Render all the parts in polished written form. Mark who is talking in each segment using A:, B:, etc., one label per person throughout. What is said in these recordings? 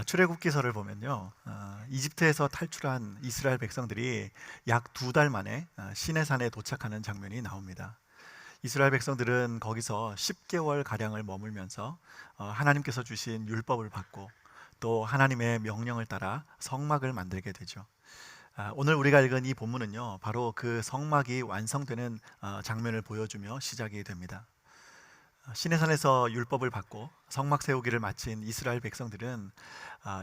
A: 출애굽기서를 보면요, 이집트에서 탈출한 이스라엘 백성들이 약 2달 만에 시내산에 도착하는 장면이 나옵니다. 이스라엘 백성들은 거기서 10개월 가량을 머물면서 하나님께서 주신 율법을 받고 또 하나님의 명령을 따라 성막을 만들게 되죠. 오늘 우리가 읽은 이 본문은요, 바로 그 성막이 완성되는 장면을 보여주며 시작이 됩니다. 시내산에서 율법을 받고 성막 세우기를 마친 이스라엘 백성들은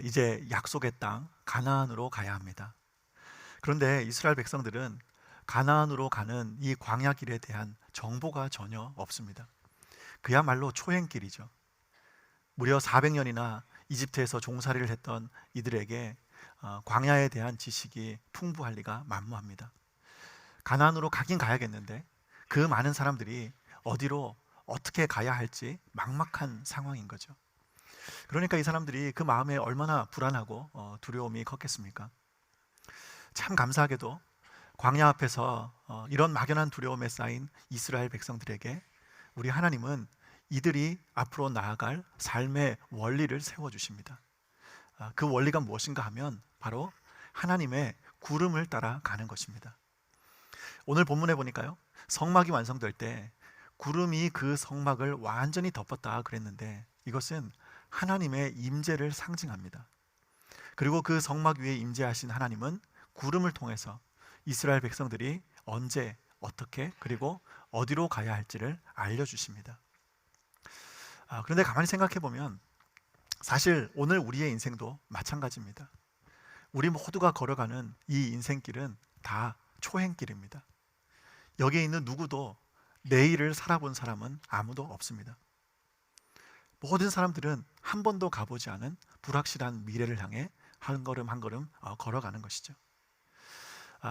A: 이제 약속의 땅 가나안으로 가야 합니다. 그런데 이스라엘 백성들은 가나안으로 가는 이 광야 길에 대한 정보가 전혀 없습니다. 그야말로 초행길이죠. 무려 400년이나 이집트에서 종살이를 했던 이들에게 광야에 대한 지식이 풍부할 리가 만무합니다. 가나안으로 가긴 가야겠는데 그 많은 사람들이 어디로 어떻게 가야 할지 막막한 상황인 거죠. 그러니까 이 사람들이 그 마음에 얼마나 불안하고 두려움이 컸겠습니까? 참 감사하게도 광야 앞에서 이런 막연한 두려움에 쌓인 이스라엘 백성들에게 우리 하나님은 이들이 앞으로 나아갈 삶의 원리를 세워주십니다. 그 원리가 무엇인가 하면 바로 하나님의 구름을 따라 가는 것입니다. 오늘 본문에 보니까요, 성막이 완성될 때 구름이 그 성막을 완전히 덮었다 그랬는데 이것은 하나님의 임재를 상징합니다. 그리고 그 성막 위에 임재하신 하나님은 구름을 통해서 이스라엘 백성들이 언제 어떻게 그리고 어디로 가야 할지를 알려주십니다. 그런데 가만히 생각해 보면 사실 오늘 우리의 인생도 마찬가지입니다. 우리 모두가 걸어가는 이 인생길은 다 초행길입니다. 여기에 있는 누구도 내일을 살아본 사람은 아무도 없습니다. 모든 사람들은 한 번도 가보지 않은 불확실한 미래를 향해 한 걸음 한 걸음 걸어가는 것이죠.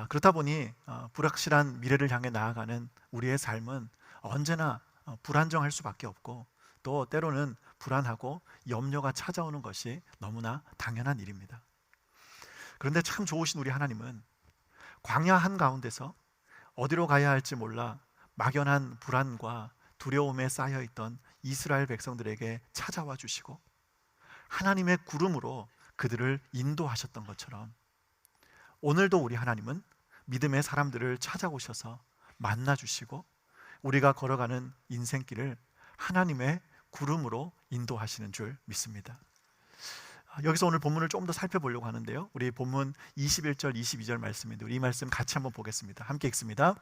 A: 그렇다 보니 불확실한 미래를 향해 나아가는 우리의 삶은 언제나 불안정할 수밖에 없고 또 때로는 불안하고 염려가 찾아오는 것이 너무나 당연한 일입니다. 그런데 참 좋으신 우리 하나님은 광야 한가운데서 어디로 가야 할지 몰라 막연한 불안과 두려움에 쌓여있던 이스라엘 백성들에게 찾아와 주시고 하나님의 구름으로 그들을 인도하셨던 것처럼 오늘도 우리 하나님은 믿음의 사람들을 찾아오셔서 만나주시고 우리가 걸어가는 인생길을 하나님의 구름으로 인도하시는 줄 믿습니다. 여기서 오늘 본문을 조금 더 살펴보려고 하는데요, 우리 본문 21절 22절 말씀인데 우리 이 말씀 같이 한번 보겠습니다. 함께 읽습니다.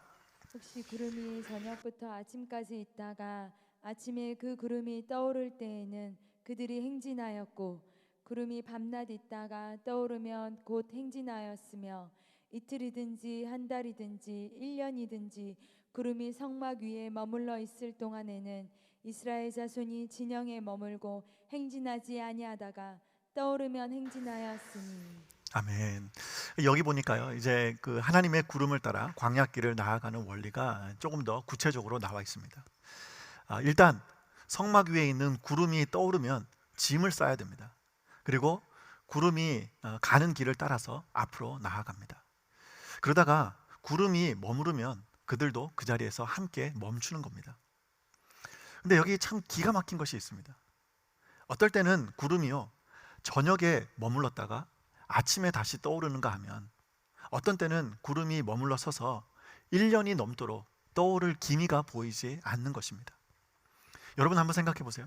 B: 혹시 구름이 저녁부터 아침까지 있다가 아침에 그 구름이 떠오를 때에는 그들이 행진하였고 구름이 밤낮 있다가 떠오르면 곧 행진하였으며 이틀이든지 한 달이든지 1년이든지 구름이 성막 위에 머물러 있을 동안에는 이스라엘 자손이 진영에 머물고 행진하지 아니하다가 떠오르면 행진하였으니.
A: 아멘. 여기 보니까요, 이제 그 하나님의 구름을 따라 광야길을 나아가는 원리가 조금 더 구체적으로 나와 있습니다. 일단 성막 위에 있는 구름이 떠오르면 짐을 싸야 됩니다. 그리고 구름이 가는 길을 따라서 앞으로 나아갑니다. 그러다가 구름이 머무르면 그들도 그 자리에서 함께 멈추는 겁니다. 근데 여기 참 기가 막힌 것이 있습니다. 어떨 때는 구름이요, 저녁에 머물렀다가 아침에 다시 떠오르는가 하면 어떤 때는 구름이 머물러 서서 1년이 넘도록 떠오를 기미가 보이지 않는 것입니다. 여러분 한번 생각해 보세요.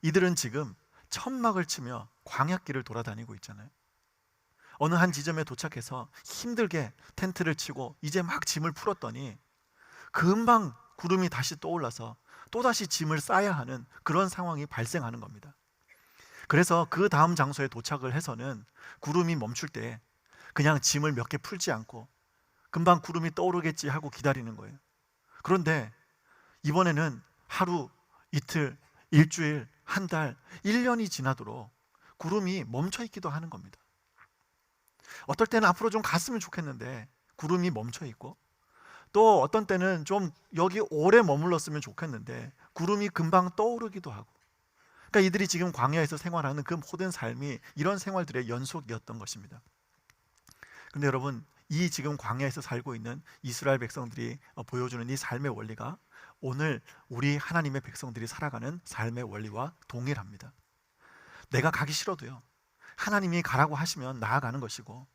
A: 이들은 지금 천막을 치며 광야길을 돌아다니고 있잖아요. 어느 한 지점에 도착해서 힘들게 텐트를 치고 이제 막 짐을 풀었더니 금방 구름이 다시 떠올라서 또다시 짐을 싸야 하는 그런 상황이 발생하는 겁니다. 그래서 그 다음 장소에 도착을 해서는 구름이 멈출 때 그냥 짐을 몇 개 풀지 않고 금방 구름이 떠오르겠지 하고 기다리는 거예요. 그런데 이번에는 하루, 이틀, 일주일, 한 달, 1년이 지나도록 구름이 멈춰 있기도 하는 겁니다. 어떨 때는 앞으로 좀 갔으면 좋겠는데 구름이 멈춰 있고, 또 어떤 때는 좀 여기 오래 머물렀으면 좋겠는데 구름이 금방 떠오르기도 하고, 그러니까 이들이 지금 광야에서 생활하는 그 모든 삶이 이런 생활들의 연속이었던 것입니다. 그런데 여러분, 이 지금 광야에서 살고 있는 이스라엘 백성들이 보여주는 이 삶의 원리가 오늘 우리 하나님의 백성들이 살아가는 삶의 원리와 동일합니다. 내가 가기 싫어도요, 하나님이 가라고 하시면 나아가는 것이고,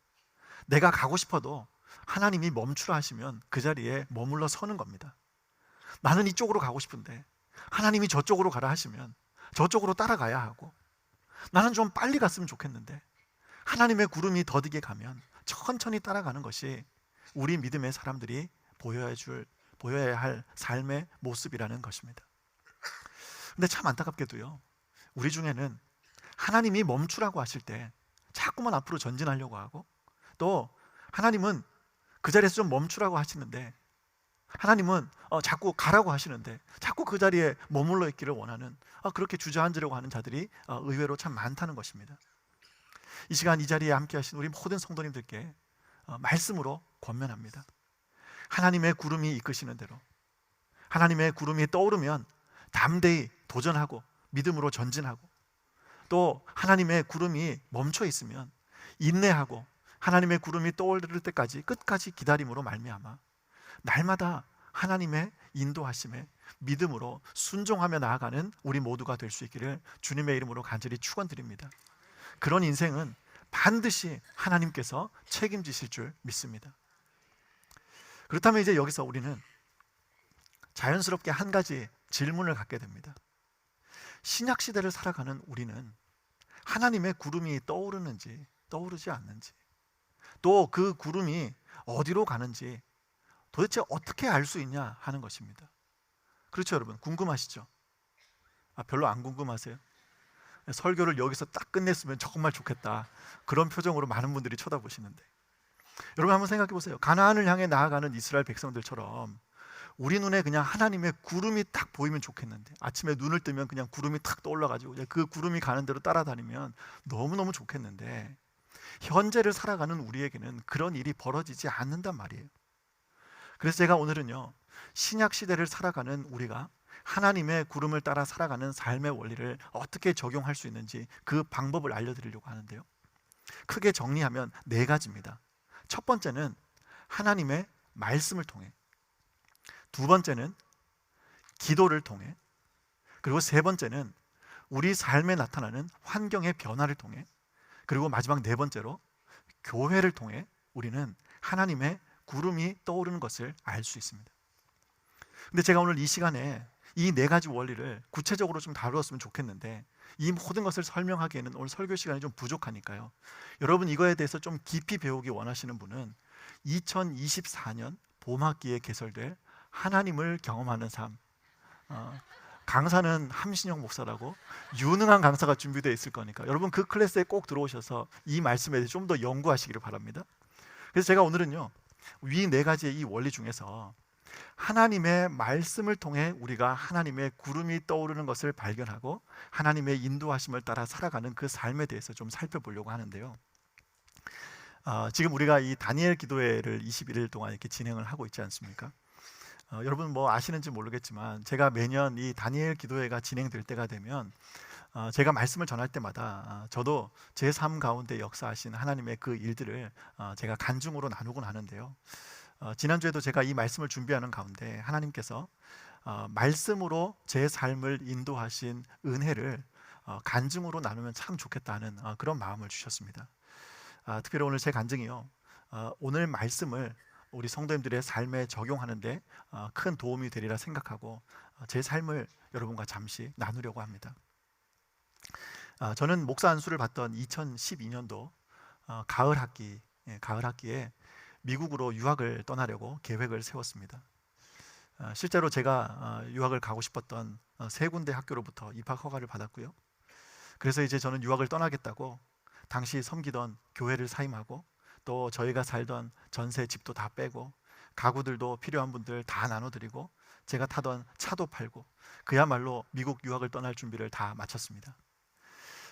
A: 내가 가고 싶어도 하나님이 멈추라 하시면 그 자리에 머물러 서는 겁니다. 나는 이쪽으로 가고 싶은데 하나님이 저쪽으로 가라 하시면 저쪽으로 따라가야 하고, 나는 좀 빨리 갔으면 좋겠는데 하나님의 구름이 더디게 가면 천천히 따라가는 것이 우리 믿음의 사람들이 보여야 할 삶의 모습이라는 것입니다. 근데 참 안타깝게도요, 우리 중에는 하나님이 멈추라고 하실 때 자꾸만 앞으로 전진하려고 하고, 또 하나님은 그 자리에서 좀 멈추라고 하시는데, 하나님은 자꾸 가라고 하시는데 자꾸 그 자리에 머물러 있기를 원하는, 그렇게 주저앉으려고 하는 자들이 의외로 참 많다는 것입니다. 이 시간 이 자리에 함께 하신 우리 모든 성도님들께 말씀으로 권면합니다. 하나님의 구름이 이끄시는 대로, 하나님의 구름이 떠오르면 담대히 도전하고 믿음으로 전진하고, 또 하나님의 구름이 멈춰 있으면 인내하고 하나님의 구름이 떠오를 때까지 끝까지 기다림으로 말미암아 날마다 하나님의 인도하심에 믿음으로 순종하며 나아가는 우리 모두가 될 수 있기를 주님의 이름으로 간절히 축원드립니다. 그런 인생은 반드시 하나님께서 책임지실 줄 믿습니다. 그렇다면 이제 여기서 우리는 자연스럽게 한 가지 질문을 갖게 됩니다. 신약 시대를 살아가는 우리는 하나님의 구름이 떠오르는지 떠오르지 않는지, 또 그 구름이 어디로 가는지 도대체 어떻게 알 수 있냐 하는 것입니다. 그렇죠, 여러분? 궁금하시죠? 별로 안 궁금하세요? 설교를 여기서 딱 끝냈으면 정말 좋겠다, 그런 표정으로 많은 분들이 쳐다보시는데, 여러분 한번 생각해 보세요. 가나안을 향해 나아가는 이스라엘 백성들처럼 우리 눈에 그냥 하나님의 구름이 딱 보이면 좋겠는데, 아침에 눈을 뜨면 그냥 구름이 탁 떠올라가지고 그 구름이 가는 대로 따라다니면 너무너무 좋겠는데, 현재를 살아가는 우리에게는 그런 일이 벌어지지 않는단 말이에요. 그래서 제가 오늘은요, 신약 시대를 살아가는 우리가 하나님의 구름을 따라 살아가는 삶의 원리를 어떻게 적용할 수 있는지 그 방법을 알려드리려고 하는데요, 크게 정리하면 4가지입니다. 첫 번째는 하나님의 말씀을 통해, 두 번째는 기도를 통해, 그리고 세 번째는 우리 삶에 나타나는 환경의 변화를 통해, 그리고 마지막 4번째로 교회를 통해 우리는 하나님의 구름이 떠오르는 것을 알 수 있습니다. 근데 제가 오늘 이 시간에 이 4가지 원리를 구체적으로 좀 다루었으면 좋겠는데, 이 모든 것을 설명하기에는 오늘 설교 시간이 좀 부족하니까요, 여러분 이거에 대해서 좀 깊이 배우기 원하시는 분은 2024년 봄학기에 개설될 하나님을 경험하는 삶, 강사는 함신영 목사라고 유능한 강사가 준비되어 있을 거니까 여러분 그 클래스에 꼭 들어오셔서 이 말씀에 대해 좀 더 연구하시기를 바랍니다. 그래서 제가 오늘은요, 위 4가지의 이 원리 중에서 하나님의 말씀을 통해 우리가 하나님의 구름이 떠오르는 것을 발견하고 하나님의 인도하심을 따라 살아가는 그 삶에 대해서 좀 살펴보려고 하는데요, 지금 우리가 이 다니엘 기도회를 21일 동안 이렇게 진행을 하고 있지 않습니까? 여러분 뭐 아시는지 모르겠지만 제가 매년 이 다니엘 기도회가 진행될 때가 되면 제가 말씀을 전할 때마다 저도 제 삶 가운데 역사하신 하나님의 그 일들을 제가 간증으로 나누곤 하는데요, 지난주에도 제가 이 말씀을 준비하는 가운데 하나님께서 말씀으로 제 삶을 인도하신 은혜를 간증으로 나누면 참 좋겠다는 그런 마음을 주셨습니다. 특별히 오늘 제 간증이요, 오늘 말씀을 우리 성도님들의 삶에 적용하는데 큰 도움이 되리라 생각하고 제 삶을 여러분과 잠시 나누려고 합니다. 저는 목사 안수를 받던 2012년도 가을 학기에 미국으로 유학을 떠나려고 계획을 세웠습니다. 실제로 제가 유학을 가고 싶었던 3군데 학교로부터 입학 허가를 받았고요, 그래서 이제 저는 유학을 떠나겠다고 당시 섬기던 교회를 사임하고, 또 저희가 살던 전세 집도 다 빼고 가구들도 필요한 분들 다 나눠드리고 제가 타던 차도 팔고 그야말로 미국 유학을 떠날 준비를 다 마쳤습니다.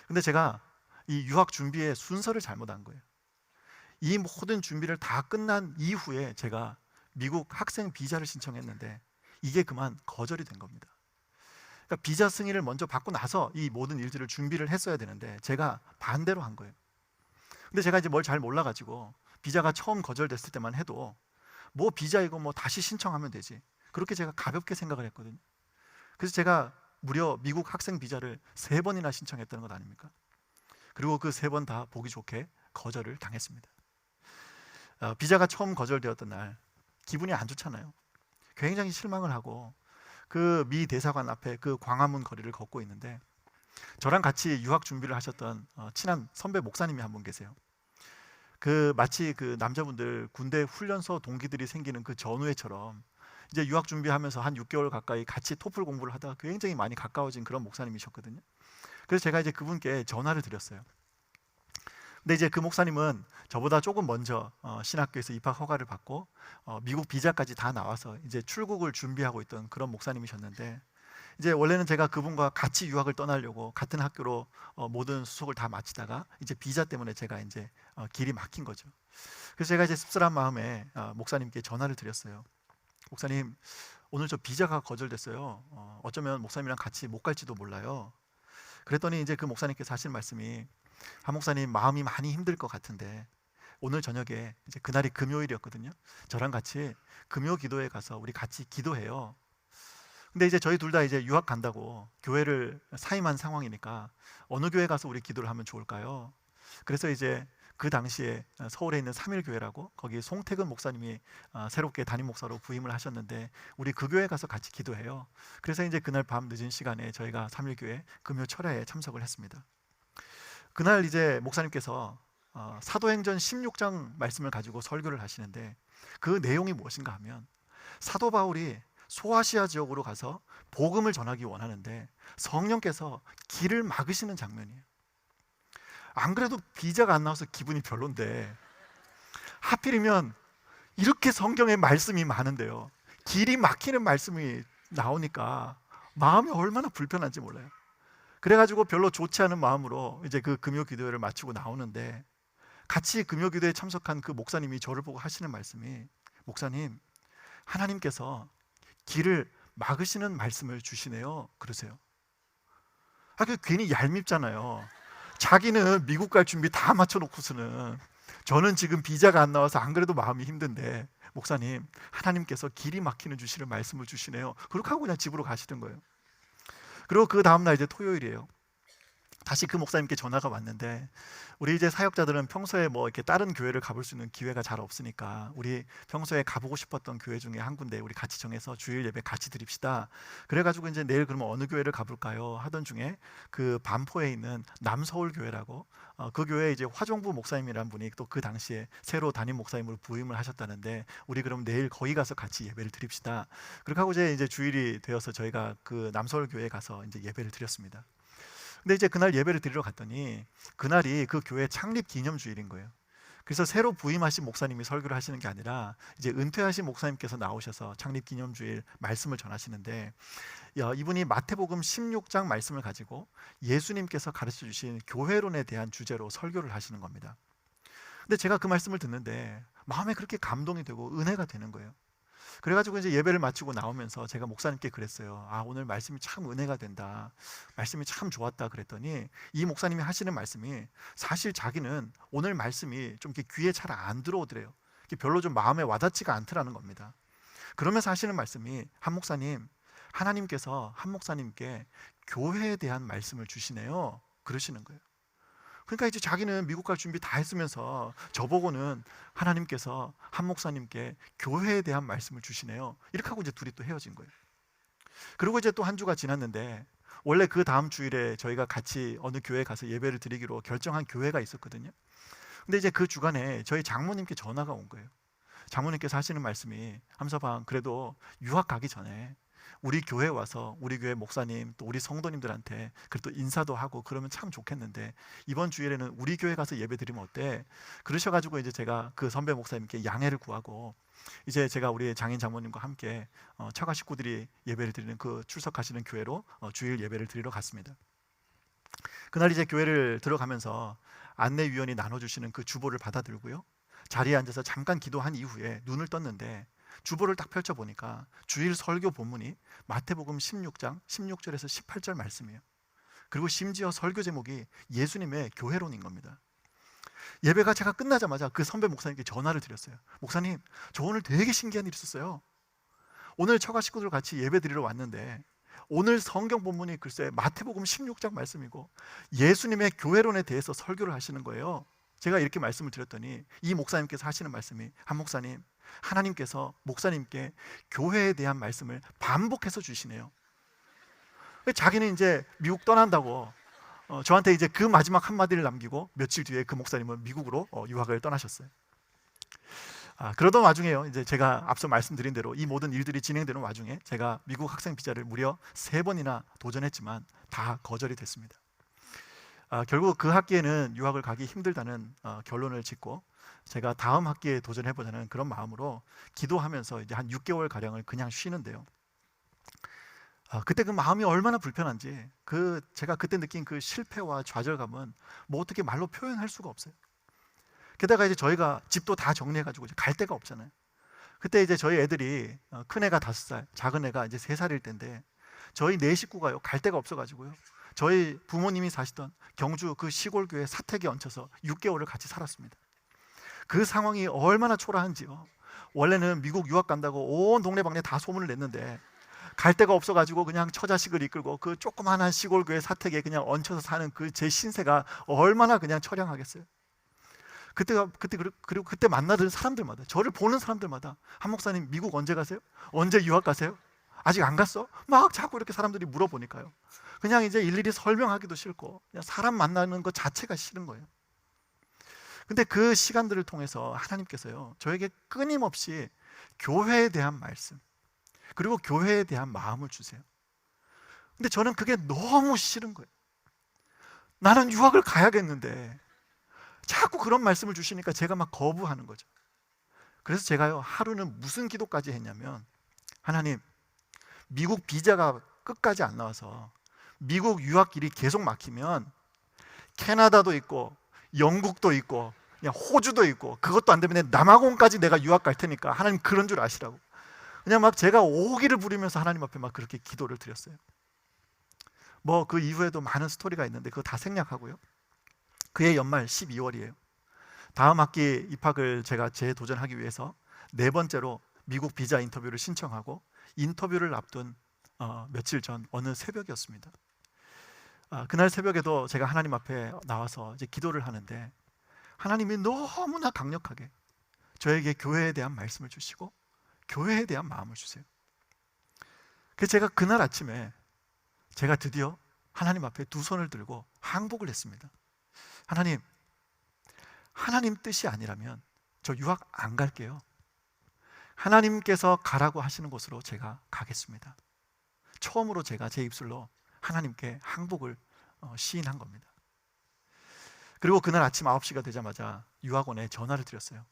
A: 근데 제가 이 유학 준비의 순서를 잘못한 거예요. 이 모든 준비를 다 끝난 이후에 제가 미국 학생 비자를 신청했는데 이게 그만 거절이 된 겁니다. 그러니까 비자 승인을 먼저 받고 나서 이 모든 일들을 준비를 했어야 되는데 제가 반대로 한 거예요. 근데 제가 이제 뭘 잘 몰라가지고 비자가 처음 거절됐을 때만 해도 뭐 비자 이거 뭐 다시 신청하면 되지, 그렇게 제가 가볍게 생각을 했거든요. 그래서 제가 무려 미국 학생 비자를 3번이나 신청했다는 것 아닙니까? 그리고 그 세 번 다 보기 좋게 거절을 당했습니다. 비자가 처음 거절되었던 날 기분이 안 좋잖아요. 굉장히 실망을 하고 그 미 대사관 앞에 그 광화문 거리를 걷고 있는데 저랑 같이 유학 준비를 하셨던 친한 선배 목사님이 한 분 계세요. 그 마치 그 남자분들 군대 훈련소 동기들이 생기는 그 전우회처럼 이제 유학 준비하면서 한 6개월 가까이 같이 토플 공부를 하다가 굉장히 많이 가까워진 그런 목사님이셨거든요. 그래서 제가 이제 그분께 전화를 드렸어요. 근데 이제 그 목사님은 저보다 조금 먼저 신학교에서 입학 허가를 받고 미국 비자까지 다 나와서 이제 출국을 준비하고 있던 그런 목사님이셨는데, 이제 원래는 제가 그분과 같이 유학을 떠나려고 같은 학교로 모든 수속을 다 마치다가 이제 비자 때문에 제가 이제 길이 막힌 거죠. 그래서 제가 이제 씁쓸한 마음에 목사님께 전화를 드렸어요. 목사님, 오늘 저 비자가 거절됐어요. 어쩌면 목사님이랑 같이 못 갈지도 몰라요. 그랬더니 이제 그 목사님께서 하신 말씀이, 한 목사님 마음이 많이 힘들 것 같은데 오늘 저녁에 이제 그날이 금요일이었거든요. 저랑 같이 금요 기도회 가서 우리 같이 기도해요. 근데 이제 저희 둘 다 이제 유학 간다고 교회를 사임한 상황이니까 어느 교회 가서 우리 기도를 하면 좋을까요? 그래서 이제 그 당시에 서울에 있는 삼일교회라고, 거기 송태근 목사님이 새롭게 담임 목사로 부임을 하셨는데 우리 그 교회 가서 같이 기도해요. 그래서 이제 그날 밤 늦은 시간에 저희가 삼일교회 금요 철야에 참석을 했습니다. 그날 이제 목사님께서 사도행전 16장 말씀을 가지고 설교를 하시는데 그 내용이 무엇인가 하면, 사도 바울이 소아시아 지역으로 가서 복음을 전하기 원하는데 성령께서 길을 막으시는 장면이에요. 안 그래도 비자가 안 나와서 기분이 별론데 하필이면 이렇게 성경에 말씀이 많은데요, 길이 막히는 말씀이 나오니까 마음이 얼마나 불편한지 몰라요. 그래가지고 별로 좋지 않은 마음으로 이제 그 금요 기도회를 마치고 나오는데, 같이 금요 기도회에 참석한 그 목사님이 저를 보고 하시는 말씀이, 목사님, 하나님께서 길을 막으시는 말씀을 주시네요, 그러세요. 그 괜히 얄밉잖아요. 자기는 미국 갈 준비 다 맞춰놓고서는 저는 지금 비자가 안 나와서 안 그래도 마음이 힘든데 목사님, 하나님께서 길이 막히는 주시는 말씀을 주시네요. 그렇게 하고 그냥 집으로 가시던 거예요. 그리고 그 다음날 이제 토요일이에요. 다시 그 목사님께 전화가 왔는데, 우리 이제 사역자들은 평소에 뭐 이렇게 다른 교회를 가볼 수 있는 기회가 잘 없으니까 우리 평소에 가보고 싶었던 교회 중에 한 군데 우리 같이 정해서 주일 예배 같이 드립시다. 그래가지고 이제 내일 그러면 어느 교회를 가볼까요 하던 중에 그 반포에 있는 남서울교회라고, 그 교회에 이제 화종부 목사님이라는 분이 또 그 당시에 새로 담임 목사님으로 부임을 하셨다는데, 우리 그럼 내일 거기 가서 같이 예배를 드립시다. 그렇게 하고 이제 주일이 되어서 저희가 그 남서울교회에 가서 이제 예배를 드렸습니다. 근데 이제 그날 예배를 드리러 갔더니 그날이 그 교회 창립 기념 주일인 거예요. 그래서 새로 부임하신 목사님이 설교를 하시는 게 아니라 이제 은퇴하신 목사님께서 나오셔서 창립 기념 주일 말씀을 전하시는데, 이분이 마태복음 16장 말씀을 가지고 예수님께서 가르쳐 주신 교회론에 대한 주제로 설교를 하시는 겁니다. 근데 제가 그 말씀을 듣는데 마음에 그렇게 감동이 되고 은혜가 되는 거예요. 그래가지고 이제 예배를 마치고 나오면서 제가 목사님께 그랬어요. 오늘 말씀이 참 은혜가 된다, 말씀이 참 좋았다 그랬더니, 이 목사님이 하시는 말씀이, 사실 자기는 오늘 말씀이 좀 이렇게 귀에 잘 안 들어오더래요. 별로 좀 마음에 와닿지가 않더라는 겁니다. 그러면서 하시는 말씀이, 한 목사님, 하나님께서 한 목사님께 교회에 대한 말씀을 주시네요, 그러시는 거예요. 그러니까 이제 자기는 미국 갈 준비 다 했으면서 저보고는 하나님께서 한 목사님께 교회에 대한 말씀을 주시네요, 이렇게 하고 이제 둘이 또 헤어진 거예요. 그리고 이제 또 한 주가 지났는데, 원래 그 다음 주일에 저희가 같이 어느 교회에 가서 예배를 드리기로 결정한 교회가 있었거든요. 근데 이제 그 주간에 저희 장모님께 전화가 온 거예요. 장모님께서 하시는 말씀이, 함서방, 그래도 유학 가기 전에 우리 교회 와서 우리 교회 목사님 또 우리 성도님들한테 그래도 인사도 하고 그러면 참 좋겠는데 이번 주일에는 우리 교회 가서 예배 드리면 어때? 그러셔가지고 이제 제가 그 선배 목사님께 양해를 구하고 이제 제가 우리 장인 장모님과 함께 처가 식구들이 예배를 드리는 그 출석하시는 교회로 주일 예배를 드리러 갔습니다. 그날 이제 교회를 들어가면서 안내위원이 나눠주시는 그 주보를 받아들고요, 자리에 앉아서 잠깐 기도한 이후에 눈을 떴는데 주보를 딱 펼쳐보니까 주일 설교 본문이 마태복음 16장 16절에서 18절 말씀이에요. 그리고 심지어 설교 제목이 예수님의 교회론인 겁니다. 예배가 제가 끝나자마자 그 선배 목사님께 전화를 드렸어요. 목사님, 저 오늘 되게 신기한 일이 있었어요. 오늘 처가 식구들 같이 예배 드리러 왔는데 오늘 성경 본문이 글쎄 마태복음 16장 말씀이고 예수님의 교회론에 대해서 설교를 하시는 거예요. 제가 이렇게 말씀을 드렸더니 이 목사님께서 하시는 말씀이, 한 목사님, 하나님께서 목사님께 교회에 대한 말씀을 반복해서 주시네요. 자기는 이제 미국 떠난다고 저한테 이제 그 마지막 한마디를 남기고 며칠 뒤에 그 목사님은 미국으로 유학을 떠나셨어요. 그러던 와중에요, 이제 제가 앞서 말씀드린 대로 이 모든 일들이 진행되는 와중에 제가 미국 학생 비자를 무려 3번이나 도전했지만 다 거절이 됐습니다. 결국 그 학기에는 유학을 가기 힘들다는 결론을 짓고 제가 다음 학기에 도전해보자는 그런 마음으로 기도하면서 이제 한 6개월 가량을 그냥 쉬는데요. 그때 그 마음이 얼마나 불편한지, 제가 그때 느낀 그 실패와 좌절감은 뭐 어떻게 말로 표현할 수가 없어요. 게다가 이제 저희가 집도 다 정리해가지고 이제 갈 데가 없잖아요. 그때 이제 저희 애들이 큰 애가 5살, 작은 애가 이제 3살일 때인데 저희 4식구가요 갈 데가 없어가지고요. 저희 부모님이 사시던 경주 그 시골 교회 사택에 얹혀서 6개월을 같이 살았습니다. 그 상황이 얼마나 초라한지요. 원래는 미국 유학 간다고 온 동네방네 다 소문을 냈는데 갈 데가 없어가지고 그냥 처자식을 이끌고 그 조그마한 시골 교회 사택에 그냥 얹혀서 사는 그 제 신세가 얼마나 그냥 처량하겠어요. 그리고 그때 만나던 사람들마다, 저를 보는 사람들마다, 한 목사님 미국 언제 가세요? 언제 유학 가세요? 아직 안 갔어? 막 자꾸 이렇게 사람들이 물어보니까요, 그냥 이제 일일이 설명하기도 싫고 그냥 사람 만나는 것 자체가 싫은 거예요. 근데 그 시간들을 통해서 하나님께서요 저에게 끊임없이 교회에 대한 말씀, 그리고 교회에 대한 마음을 주세요. 근데 저는 그게 너무 싫은 거예요. 나는 유학을 가야겠는데 자꾸 그런 말씀을 주시니까 제가 막 거부하는 거죠. 그래서 제가요 하루는 무슨 기도까지 했냐면, 하나님, 미국 비자가 끝까지 안 나와서 미국 유학 길이 계속 막히면 캐나다도 있고 영국도 있고 그냥 호주도 있고, 그것도 안 되면 남아공까지 내가 유학 갈 테니까 하나님 그런 줄 아시라고, 그냥 막 제가 오기를 부리면서 하나님 앞에 막 그렇게 기도를 드렸어요. 뭐 그 이후에도 많은 스토리가 있는데 그거 다 생략하고요. 그해 연말 12월이에요. 다음 학기 입학을 제가 재도전하기 위해서 4번째로 미국 비자 인터뷰를 신청하고 인터뷰를 앞둔 며칠 전 어느 새벽이었습니다. 그날 새벽에도 제가 하나님 앞에 나와서 이제 기도를 하는데 하나님이 너무나 강력하게 저에게 교회에 대한 말씀을 주시고 교회에 대한 마음을 주세요. 그래서 제가 그날 아침에 제가 드디어 하나님 앞에 두 손을 들고 항복을 했습니다. 하나님 뜻이 아니라면 저 유학 안 갈게요. 하나님께서 가라고 하시는 곳으로 제가 가겠습니다. 처음으로 제가 제 입술로 하나님께 항복을 시인한 겁니다. 그리고 그날 아침 9시가 되자마자 유학원에 전화를 드렸어요.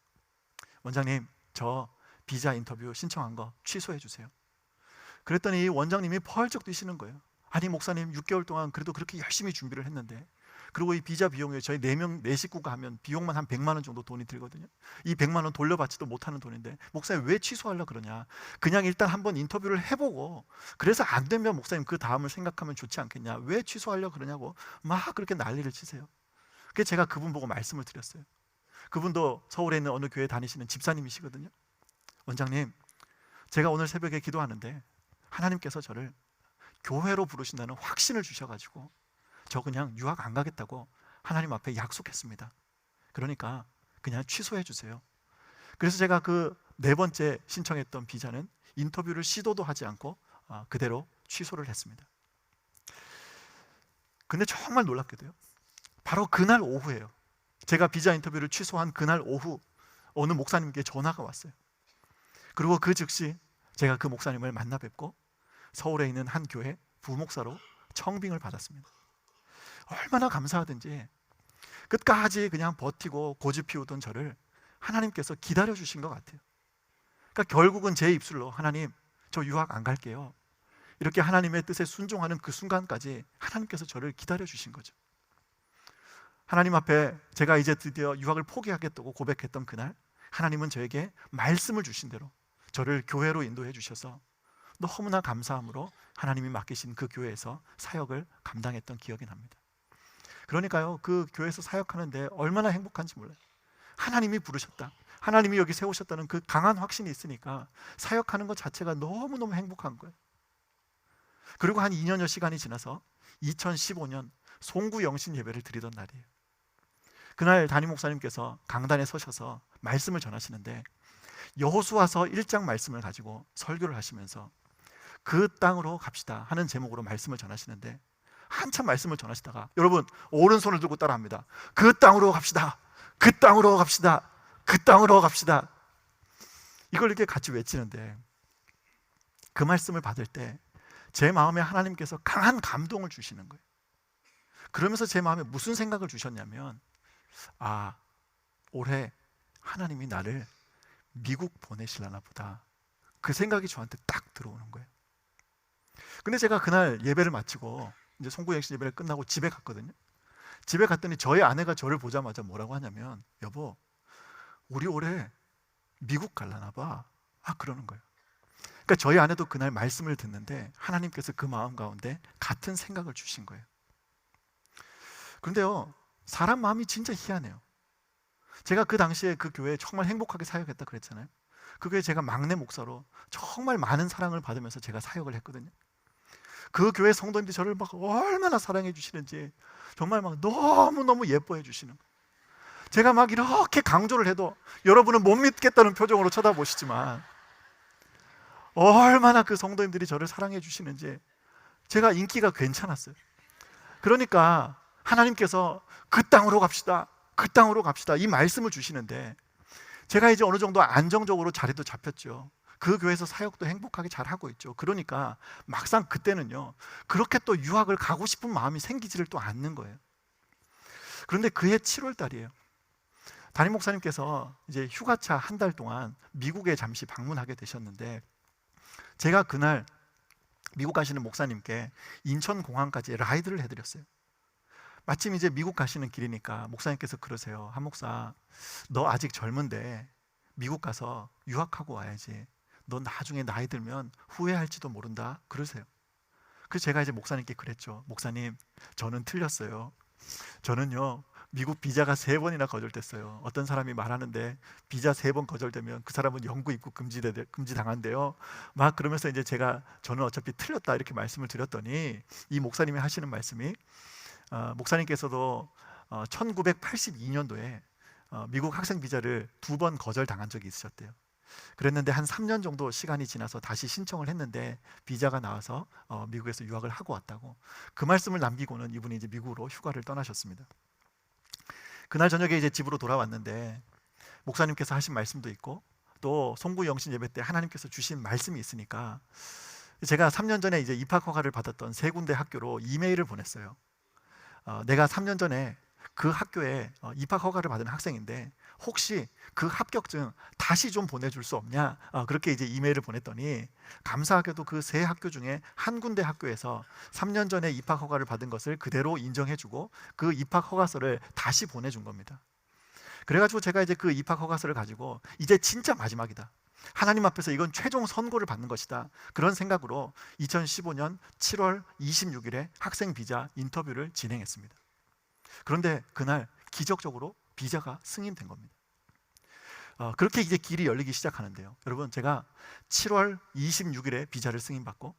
A: 원장님, 저 비자 인터뷰 신청한 거 취소해 주세요. 그랬더니 원장님이 펄쩍 뛰시는 거예요. 아니 목사님, 6개월 동안 그래도 그렇게 열심히 준비를 했는데, 그리고 이 비자 비용에 저희 4 식구가 하면 비용만 한 100만 원 정도 돈이 들거든요. 이 100만 원 돌려받지도 못하는 돈인데 목사님 왜 취소하려고 그러냐, 그냥 일단 한번 인터뷰를 해보고 그래서 안 되면 목사님 그 다음을 생각하면 좋지 않겠냐, 왜 취소하려고 그러냐고 막 그렇게 난리를 치세요. 그래서 제가 그분 보고 말씀을 드렸어요. 그분도 서울에 있는 어느 교회 다니시는 집사님이시거든요. 원장님, 제가 오늘 새벽에 기도하는데 하나님께서 저를 교회로 부르신다는 확신을 주셔가지고 저 그냥 유학 안 가겠다고 하나님 앞에 약속했습니다. 그러니까 그냥 취소해 주세요. 그래서 제가 그 4번째 신청했던 비자는 인터뷰를 시도도 하지 않고 그대로 취소를 했습니다. 근데 정말 놀랍게도요, 바로 그날 오후예요. 제가 비자 인터뷰를 취소한 그날 오후 어느 목사님께 전화가 왔어요. 그리고 그 즉시 제가 그 목사님을 만나 뵙고 서울에 있는 한 교회 부목사로 청빙을 받았습니다. 얼마나 감사하든지 끝까지 그냥 버티고 고집 피우던 저를 하나님께서 기다려 주신 것 같아요. 그러니까 결국은 제 입술로 하나님, 저 유학 안 갈게요, 이렇게 하나님의 뜻에 순종하는 그 순간까지 하나님께서 저를 기다려 주신 거죠. 하나님 앞에 제가 이제 드디어 유학을 포기하겠다고 고백했던 그날, 하나님은 저에게 말씀을 주신 대로 저를 교회로 인도해 주셔서 너무나 감사함으로 하나님이 맡기신 그 교회에서 사역을 감당했던 기억이 납니다. 그러니까요, 그 교회에서 사역하는데 얼마나 행복한지 몰라요. 하나님이 부르셨다, 하나님이 여기 세우셨다는 그 강한 확신이 있으니까 사역하는 것 자체가 너무너무 행복한 거예요. 그리고 한 2년여 시간이 지나서 2015년 송구 영신 예배를 드리던 날이에요. 그날 담임 목사님께서 강단에 서셔서 말씀을 전하시는데 여호수아서 1장 말씀을 가지고 설교를 하시면서 그 땅으로 갑시다 하는 제목으로 말씀을 전하시는데, 한참 말씀을 전하시다가 여러분 오른손을 들고 따라합니다. 그 땅으로 갑시다. 그 땅으로 갑시다. 그 땅으로 갑시다. 이걸 이렇게 같이 외치는데, 그 말씀을 받을 때 제 마음에 하나님께서 강한 감동을 주시는 거예요. 그러면서 제 마음에 무슨 생각을 주셨냐면, 아, 올해 하나님이 나를 미국 보내시려나 보다, 그 생각이 저한테 딱 들어오는 거예요. 근데 제가 그날 예배를 마치고 이제 송구영신 예배를 끝나고 집에 갔거든요. 집에 갔더니 저희 아내가 저를 보자마자 뭐라고 하냐면, 여보, 우리 올해 미국 갈라나 봐. 그러는 거예요. 그러니까 저희 아내도 그날 말씀을 듣는데 하나님께서 그 마음 가운데 같은 생각을 주신 거예요. 그런데요, 사람 마음이 진짜 희한해요. 제가 그 당시에 그 교회에 정말 행복하게 사역했다 그랬잖아요. 그 교회 제가 막내 목사로 정말 많은 사랑을 받으면서 제가 사역을 했거든요. 그 교회 성도님들이 저를 막 얼마나 사랑해 주시는지 정말 막 너무너무 예뻐해 주시는 거예요. 제가 막 이렇게 강조를 해도 여러분은 못 믿겠다는 표정으로 쳐다보시지만 얼마나 그 성도님들이 저를 사랑해 주시는지 제가 인기가 괜찮았어요. 그러니까 하나님께서 그 땅으로 갑시다, 그 땅으로 갑시다, 이 말씀을 주시는데, 제가 이제 어느 정도 안정적으로 자리도 잡혔죠. 그 교회에서 사역도 행복하게 잘 하고 있죠. 그러니까 막상 그때는요, 그렇게 또 유학을 가고 싶은 마음이 생기지를 또 않는 거예요. 그런데 그해 7월 달이에요. 담임 목사님께서 이제 휴가차 한 달 동안 미국에 잠시 방문하게 되셨는데, 제가 그날 미국 가시는 목사님께 인천공항까지 라이드를 해드렸어요. 마침 이제 미국 가시는 길이니까 목사님께서 그러세요. 한 목사, 너 아직 젊은데 미국 가서 유학하고 와야지. 너 나중에 나이 들면 후회할지도 모른다. 그러세요. 그래서 제가 이제 목사님께 그랬죠. 목사님, 저는 틀렸어요. 저는요, 미국 비자가 3번이나 거절됐어요. 어떤 사람이 말하는데 비자 3번 거절되면 그 사람은 영구 입국 금지당한대요. 막 그러면서 이제 저는 어차피 틀렸다 이렇게 말씀을 드렸더니, 이 목사님이 하시는 말씀이, 목사님께서도 1982년도에 미국 학생 비자를 2번 거절당한 적이 있으셨대요. 그랬는데 한 3년 정도 시간이 지나서 다시 신청을 했는데 비자가 나와서 미국에서 유학을 하고 왔다고, 그 말씀을 남기고는 이분이 이제 미국으로 휴가를 떠나셨습니다. 그날 저녁에 이제 집으로 돌아왔는데 목사님께서 하신 말씀도 있고 또 송구 영신 예배 때 하나님께서 주신 말씀이 있으니까, 제가 3년 전에 이제 입학 허가를 받았던 3군데 학교로 이메일을 보냈어요. 내가 3년 전에 그 학교에 입학 허가를 받은 학생인데 혹시 그 합격증 다시 좀 보내줄 수 없냐, 그렇게 이제 이메일을 보냈더니, 감사하게도 그 3학교 중에 한 군데 학교에서 3년 전에 입학 허가를 받은 것을 그대로 인정해주고 그 입학 허가서를 다시 보내준 겁니다. 그래가지고 제가 이제 그 입학 허가서를 가지고 이제 진짜 마지막이다, 하나님 앞에서 이건 최종 선고를 받는 것이다, 그런 생각으로 2015년 7월 26일에 학생 비자 인터뷰를 진행했습니다. 그런데 그날 기적적으로 비자가 승인된 겁니다. 그렇게 이제 길이 열리기 시작하는데요. 여러분, 제가 7월 26일에 비자를 승인받고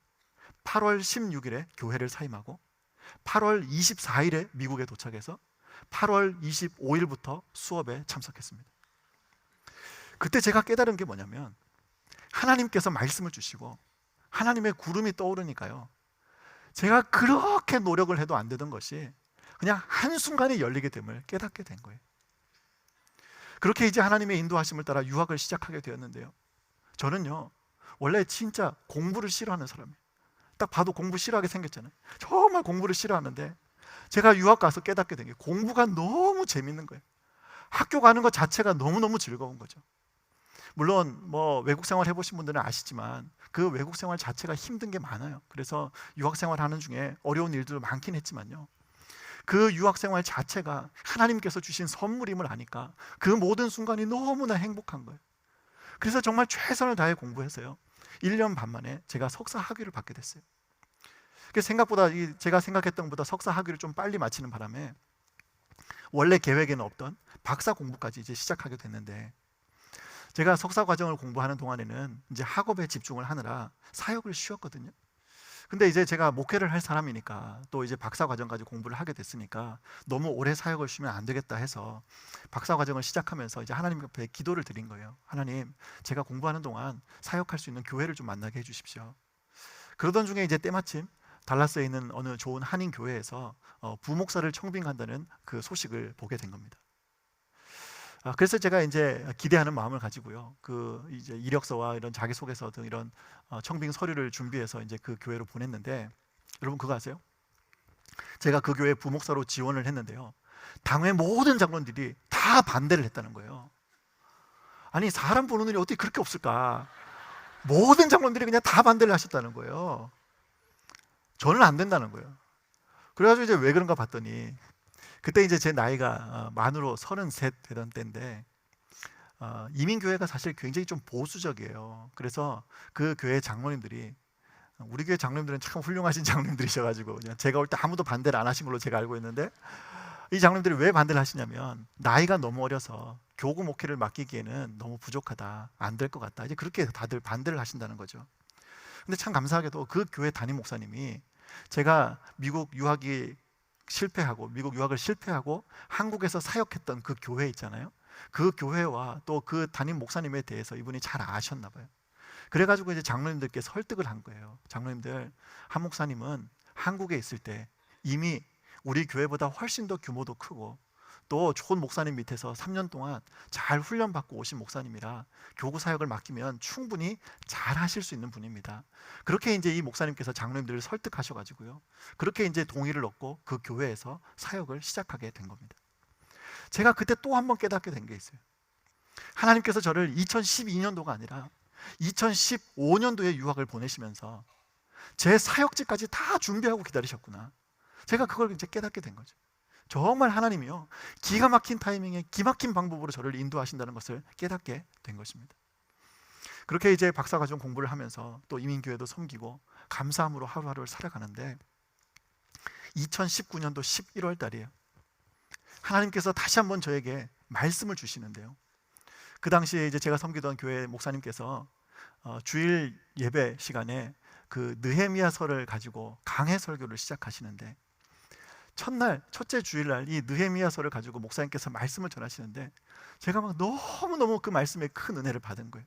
A: 8월 16일에 교회를 사임하고 8월 24일에 미국에 도착해서 8월 25일부터 수업에 참석했습니다. 그때 제가 깨달은 게 뭐냐면, 하나님께서 말씀을 주시고 하나님의 구름이 떠오르니까요, 제가 그렇게 노력을 해도 안 되던 것이 그냥 한순간에 열리게 됨을 깨닫게 된 거예요. 그렇게 이제 하나님의 인도하심을 따라 유학을 시작하게 되었는데요, 저는요 원래 진짜 공부를 싫어하는 사람이에요. 딱 봐도 공부 싫어하게 생겼잖아요. 정말 공부를 싫어하는데 제가 유학 가서 깨닫게 된 게, 공부가 너무 재밌는 거예요. 학교 가는 것 자체가 너무너무 즐거운 거죠. 물론 뭐 외국 생활 해보신 분들은 아시지만 그 외국 생활 자체가 힘든 게 많아요. 그래서 유학 생활하는 중에 어려운 일도 많긴 했지만요, 그 유학 생활 자체가 하나님께서 주신 선물임을 아니까 그 모든 순간이 너무나 행복한 거예요. 그래서 정말 최선을 다해 공부해서요 1년 반 만에 제가 석사 학위를 받게 됐어요. 생각보다 제가 생각했던 것보다 석사 학위를 좀 빨리 마치는 바람에 원래 계획에는 없던 박사 공부까지 이제 시작하게 됐는데, 제가 석사 과정을 공부하는 동안에는 이제 학업에 집중을 하느라 사역을 쉬었거든요. 근데 이제 제가 목회를 할 사람이니까 또 이제 박사 과정까지 공부를 하게 됐으니까 너무 오래 사역을 쉬면 안 되겠다 해서 박사 과정을 시작하면서 이제 하나님 앞에 기도를 드린 거예요. 하나님, 제가 공부하는 동안 사역할 수 있는 교회를 좀 만나게 해주십시오. 그러던 중에 이제 때마침 달라스에 있는 어느 좋은 한인 교회에서 부목사를 청빙한다는 그 소식을 보게 된 겁니다. 그래서 제가 이제 기대하는 마음을 가지고요. 그 이제 이력서와 이런 자기소개서 등 이런 청빙 서류를 준비해서 이제 그 교회로 보냈는데, 여러분 그거 아세요? 제가 그 교회 부목사로 지원을 했는데요. 당회 모든 장로들이 다 반대를 했다는 거예요. 아니, 사람 보는 일이 어떻게 그렇게 없을까? 모든 장로들이 그냥 다 반대를 하셨다는 거예요. 저는 안 된다는 거예요. 그래가지고 이제 왜 그런가 봤더니, 그때 이제 제 나이가 만으로 33 되던 때인데, 이민교회가 사실 굉장히 좀 보수적이에요. 그래서 그 교회 장로님들이, 우리 교회 장로님들은 참 훌륭하신 장로님들이셔가지고 그냥 제가 올 때 아무도 반대를 안 하신 걸로 제가 알고 있는데, 이 장로님들이 왜 반대를 하시냐면 나이가 너무 어려서 교구 목회를 맡기기에는 너무 부족하다, 안 될 것 같다, 이제 그렇게 다들 반대를 하신다는 거죠. 근데 참 감사하게도 그 교회 담임 목사님이 제가 미국 유학을 실패하고 한국에서 사역했던 그 교회 있잖아요. 그 교회와 또 그 담임 목사님에 대해서 이분이 잘 아셨나 봐요. 그래가지고 이제 장로님들께 설득을 한 거예요. 장로님들, 한 목사님은 한국에 있을 때 이미 우리 교회보다 훨씬 더 규모도 크고 또 좋은 목사님 밑에서 3년 동안 잘 훈련받고 오신 목사님이라 교구 사역을 맡기면 충분히 잘 하실 수 있는 분입니다. 그렇게 이제 이 목사님께서 장로님들을 설득하셔가지고요. 그렇게 이제 동의를 얻고 그 교회에서 사역을 시작하게 된 겁니다. 제가 그때 또 한 번 깨닫게 된 게 있어요. 하나님께서 저를 2012년도가 아니라 2015년도에 유학을 보내시면서 제 사역지까지 다 준비하고 기다리셨구나. 제가 그걸 이제 깨닫게 된 거죠. 정말 하나님이요, 기가 막힌 타이밍에 기막힌 방법으로 저를 인도하신다는 것을 깨닫게 된 것입니다. 그렇게 이제 박사과정 공부를 하면서 또 이민교회도 섬기고 감사함으로 하루하루를 살아가는데, 2019년도 11월 달이에요. 하나님께서 다시 한번 저에게 말씀을 주시는데요. 그 당시에 이제 제가 섬기던 교회 목사님께서 주일 예배 시간에 그 느헤미야서를 가지고 강해 설교를 시작하시는데, 첫째 주일날 이 느헤미야서를 가지고 목사님께서 말씀을 전하시는데 제가 막 너무너무 그 말씀에 큰 은혜를 받은 거예요.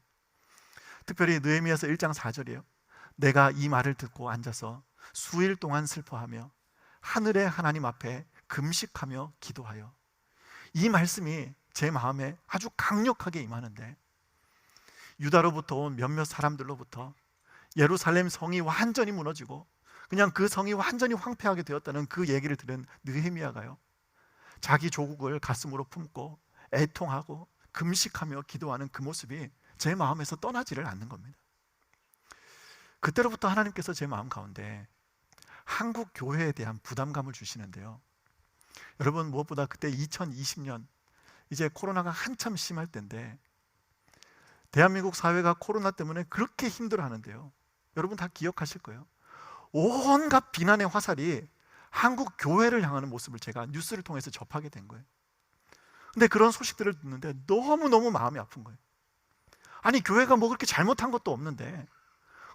A: 특별히 느헤미야서 1장 4절이에요. 내가 이 말을 듣고 앉아서 수일 동안 슬퍼하며 하늘의 하나님 앞에 금식하며 기도하여, 이 말씀이 제 마음에 아주 강력하게 임하는데, 유다로부터 온 몇몇 사람들로부터 예루살렘 성이 완전히 무너지고 그냥 그 성이 완전히 황폐하게 되었다는 그 얘기를 들은 느헤미야가요, 자기 조국을 가슴으로 품고 애통하고 금식하며 기도하는 그 모습이 제 마음에서 떠나지를 않는 겁니다. 그때로부터 하나님께서 제 마음 가운데 한국 교회에 대한 부담감을 주시는데요. 여러분, 무엇보다 그때 2020년 이제 코로나가 한참 심할 때인데, 대한민국 사회가 코로나 때문에 그렇게 힘들어하는데요. 여러분 다 기억하실 거예요. 온갖 비난의 화살이 한국 교회를 향하는 모습을 제가 뉴스를 통해서 접하게 된 거예요. 근데 그런 소식들을 듣는데 너무너무 마음이 아픈 거예요. 아니, 교회가 뭐 그렇게 잘못한 것도 없는데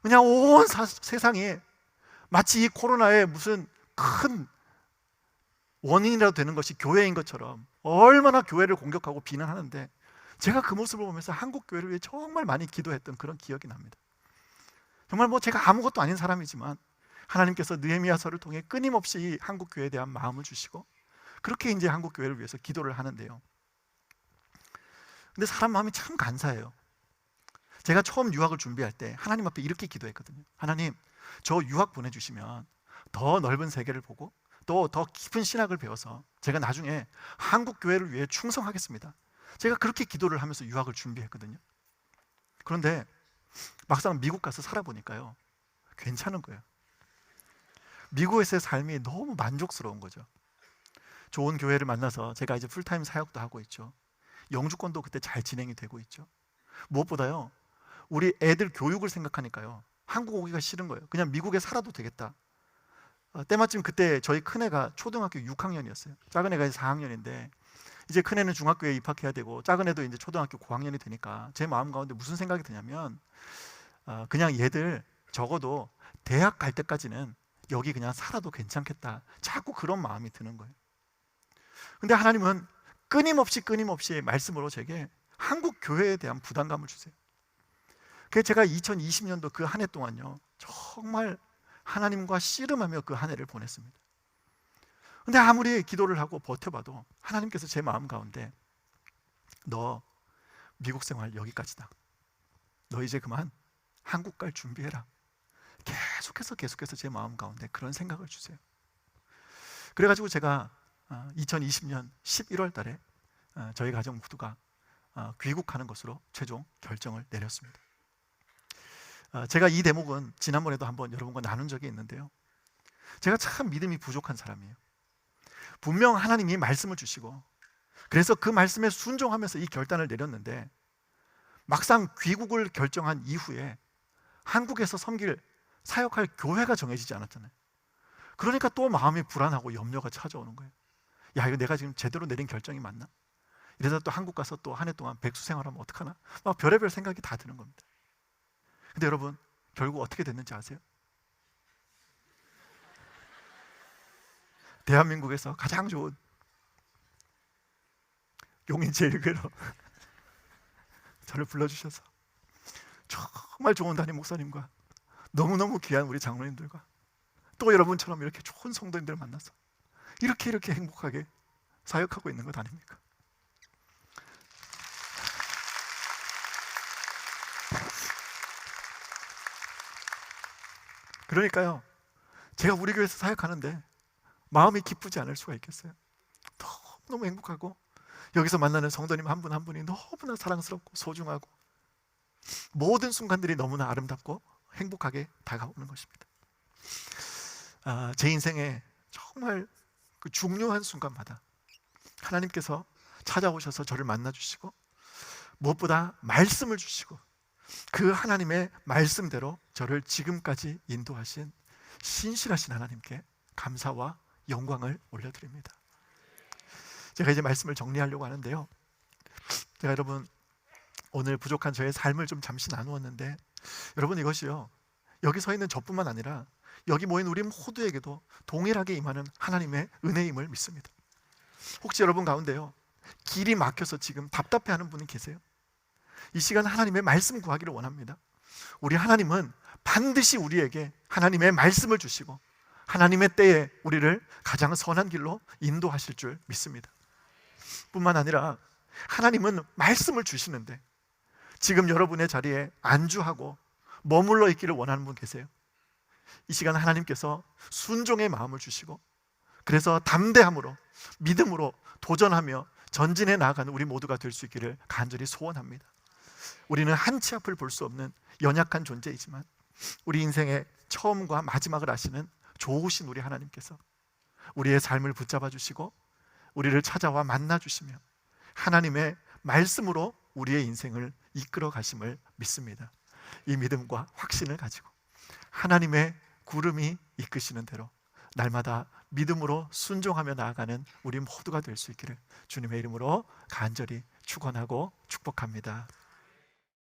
A: 그냥 온 세상이 마치 이 코로나의 무슨 큰 원인이라도 되는 것이 교회인 것처럼 얼마나 교회를 공격하고 비난하는데, 제가 그 모습을 보면서 한국 교회를 위해 정말 많이 기도했던 그런 기억이 납니다. 정말 뭐 제가 아무것도 아닌 사람이지만 하나님께서 느헤미야서를 통해 끊임없이 한국 교회에 대한 마음을 주시고 그렇게 이제 한국 교회를 위해서 기도를 하는데요. 근데 사람 마음이 참 간사해요. 제가 처음 유학을 준비할 때 하나님 앞에 이렇게 기도했거든요. 하나님, 저 유학 보내주시면 더 넓은 세계를 보고 또 더 깊은 신학을 배워서 제가 나중에 한국 교회를 위해 충성하겠습니다. 제가 그렇게 기도를 하면서 유학을 준비했거든요. 그런데 막상 미국 가서 살아보니까요, 괜찮은 거예요. 미국에서의 삶이 너무 만족스러운 거죠. 좋은 교회를 만나서 제가 이제 풀타임 사역도 하고 있죠. 영주권도 그때 잘 진행이 되고 있죠. 무엇보다요, 우리 애들 교육을 생각하니까요, 한국 오기가 싫은 거예요. 그냥 미국에 살아도 되겠다. 때마침 그때 저희 큰애가 초등학교 6학년이었어요. 작은 애가 이제 4학년인데 이제 큰애는 중학교에 입학해야 되고 작은 애도 이제 초등학교 고학년이 되니까 제 마음 가운데 무슨 생각이 드냐면, 그냥 얘들 적어도 대학 갈 때까지는 여기 그냥 살아도 괜찮겠다, 자꾸 그런 마음이 드는 거예요. 근데 하나님은 끊임없이 말씀으로 제게 한국 교회에 대한 부담감을 주세요. 그래서 제가 2020년도 그 한 해 동안요, 정말 하나님과 씨름하며 그 한 해를 보냈습니다. 근데 아무리 기도를 하고 버텨봐도 하나님께서 제 마음 가운데 너 미국 생활 여기까지다, 너 이제 그만 한국 갈 준비해라, 계속해서 제 마음 가운데 그런 생각을 주세요. 그래가지고 제가 2020년 11월 달에 저희 가정 모두가 귀국하는 것으로 최종 결정을 내렸습니다. 제가 이 대목은 지난번에도 한번 여러분과 나눈 적이 있는데요, 제가 참 믿음이 부족한 사람이에요. 분명 하나님이 말씀을 주시고 그래서 그 말씀에 순종하면서 이 결단을 내렸는데, 막상 귀국을 결정한 이후에 한국에서 섬길 사역할 교회가 정해지지 않았잖아요. 그러니까 또 마음이 불안하고 염려가 찾아오는 거예요. 야, 이거 내가 지금 제대로 내린 결정이 맞나? 이러다 또 한국 가서 또 한 해 동안 백수 생활하면 어떡하나? 막 별의별 생각이 다 드는 겁니다. 근데 여러분, 결국 어떻게 됐는지 아세요? 대한민국에서 가장 좋은 용인제일교회로 저를 불러주셔서 정말 좋은 담임 목사님과 너무너무 귀한 우리 장로님들과 또 여러분처럼 이렇게 좋은 성도님들을 만나서 이렇게 행복하게 사역하고 있는 것 아닙니까? 그러니까요, 제가 우리 교회에서 사역하는데 마음이 기쁘지 않을 수가 있겠어요. 너무 행복하고 여기서 만나는 성도님 한 분 한 분이 너무나 사랑스럽고 소중하고 모든 순간들이 너무나 아름답고 행복하게 다가오는 것입니다. 제 인생에 정말 그 중요한 순간마다 하나님께서 찾아오셔서 저를 만나주시고 무엇보다 말씀을 주시고 그 하나님의 말씀대로 저를 지금까지 인도하신 신실하신 하나님께 감사와 영광을 올려드립니다. 제가 이제 말씀을 정리하려고 하는데요, 제가 여러분 오늘 부족한 저의 삶을 좀 잠시 나누었는데, 여러분 이것이요, 여기 서 있는 저뿐만 아니라 여기 모인 우리 모두에게도 동일하게 임하는 하나님의 은혜임을 믿습니다. 혹시 여러분 가운데요, 길이 막혀서 지금 답답해하는 분이 계세요? 이 시간 하나님의 말씀 구하기를 원합니다. 우리 하나님은 반드시 우리에게 하나님의 말씀을 주시고 하나님의 때에 우리를 가장 선한 길로 인도하실 줄 믿습니다. 뿐만 아니라 하나님은 말씀을 주시는데 지금 여러분의 자리에 안주하고 머물러 있기를 원하는 분 계세요? 이 시간 하나님께서 순종의 마음을 주시고 그래서 담대함으로 믿음으로 도전하며 전진해 나아가는 우리 모두가 될 수 있기를 간절히 소원합니다. 우리는 한치 앞을 볼 수 없는 연약한 존재이지만 우리 인생의 처음과 마지막을 아시는 좋으신 우리 하나님께서 우리의 삶을 붙잡아 주시고 우리를 찾아와 만나 주시며 하나님의 말씀으로 우리의 인생을 이끌어 가심을 믿습니다. 이 믿음과 확신을 가지고 하나님의 구름이 이끄시는 대로 날마다 믿음으로 순종하며 나아가는 우리 모두가 될 수 있기를 주님의 이름으로 간절히 축원하고 축복합니다.